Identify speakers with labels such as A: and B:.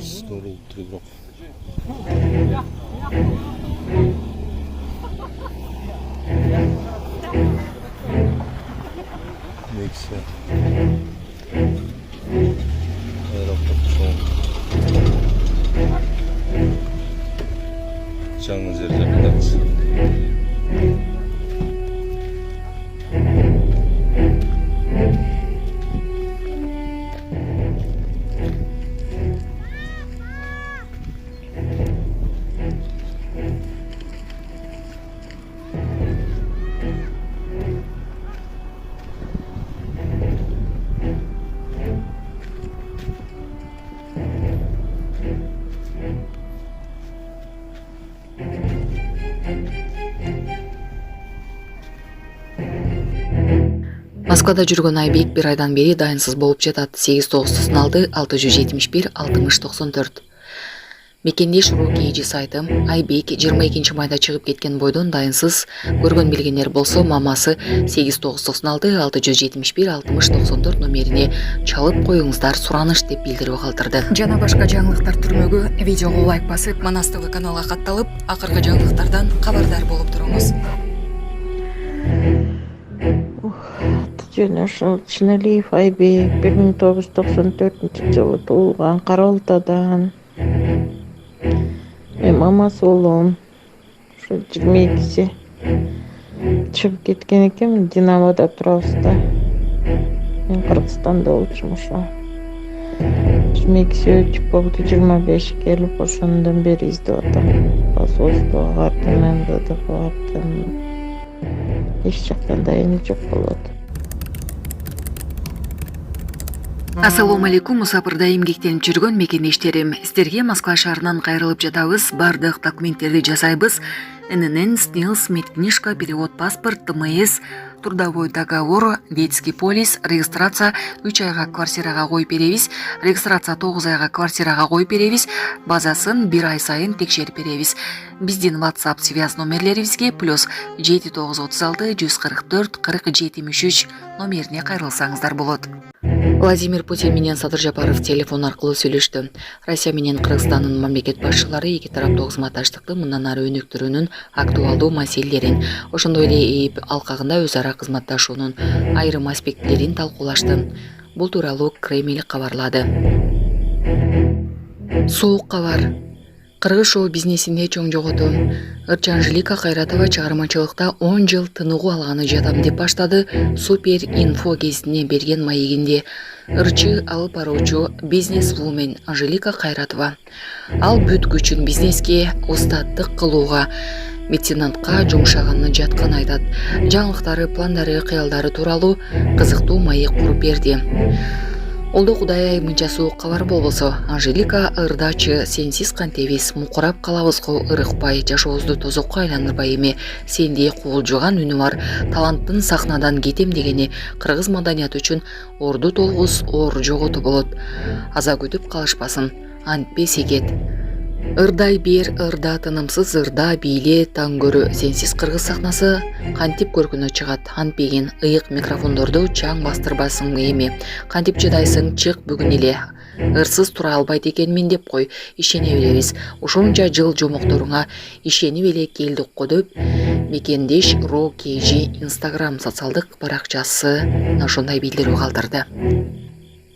A: Dağımız doğru duruyor. Neyse. Aeroport son. Canlı zerrecekler.
B: Москвада жүргөн Айбек бир айдан бери дайынсыз болуп жатат. 896 671 6094. Мекендеш Рокейджи сайтым Айбек 22 майда чыгып кеткен бойдон дайынсыз көргөн билгендер болсо мамасы 8996 671 6094 номерине чалып коюңуздар сураныш деп билдирип калтырды. Жана башка жаңылыктар түрмөгү видеого лайк басып, Манас ТВ каналга катталып, акыркы жаңылыктардан кабардар болуп туруңуз.
C: Ошол Чыналиев Айбек 1994-жылы туулган, Кара Алтадан. Мамасы улум ушу 22 чыгып кеткен экен. Динамода турабыз да. Мен Кыргызстанда болчумун ошо. 22 өтүп болду, 25 келип ошондон бери издеп атам. Посольствого бардым, МВД бардым. Эч жактан дайыны жок болот.
B: Ассалому алейкум, мусапырда эмгектенип жүргөн мекендештерим. Сиздерге Москва шаарынан кайрылып жатабыз. Бардык документтерди жасайбыз. ННН, СНИЛС, медкнижка, перевод, паспорт, ТМС, трудовой договор, детский полис, регистрация 3 айга квартирага коюп беребиз. Регистрация 9 айга квартирага коюп беребиз. Базасын 1 ай сайын текшерип беребиз. Биздин WhatsApp связь номерлерибизге +7936 144 40 73 номерине кайрылсаңыздар болот. Владимир Путин менен Садыр Жапаров телефон аркылуу сүйлөштү. Россия менен Кыргызстандын мамлекет башчылары эки тараптуу кызматташтыкты мындан ары өнүктүрүүнүн актуалдуу маселелерин, ошондой эле ИИБ алкагында өз ара кызматташуунун айрым аспектилерин талкуулашты. Бул тууралуу Кремль кабарлады. Суук кабар. Кыргыз шоу-бизнесинде чоң жоготуу. Ырчы Анжелика Кайратова чыгармачылыкта 10 жыл тыныгуу алганы жатам деп баштады Супер Инфо гезитине берген маегинде. Ырчы алып баруучу бизнес-вумен Анжелика Кайратова. Ал бүт күчүн бизнеске, устаттык кылууга, меценатка жумшаганын жаткан айтат. Жаңылыктары, пландары, кыялдары тууралуу кызыктуу маек куруп берди. Олдо Кудай мынча суук кабар болбосо, Анжелика ырдачы сенсиз кантебиз, мукурап калабызго ырыкпай, жашообузду тозокко айландырбай эми сендей куулжуган үнү бар таланттын сахнадан кетем дегени кыргыз маданияты үчүн орду толгус оор жоготуу болот. Аза күтүп калышпасын, антпе секет. Ырдай бер, ырда тынымсыз, ырда бийле таң көрө сенсиз кыргыз сахнасы кантип көркүнө чыгат. Антпеген ыйык микрофондорду чаң бастырбасың эми. Кантип чыдайсың, чык бүгүн эле. Ырсыз тура албайт экенмин деп кой, ишене беребиз. Ошонча жыл жомокторуңа ишенип эле келдик го деп мекендеш Рокейджи Instagram социалдык баракчасы ошондой билдирүү калтырды.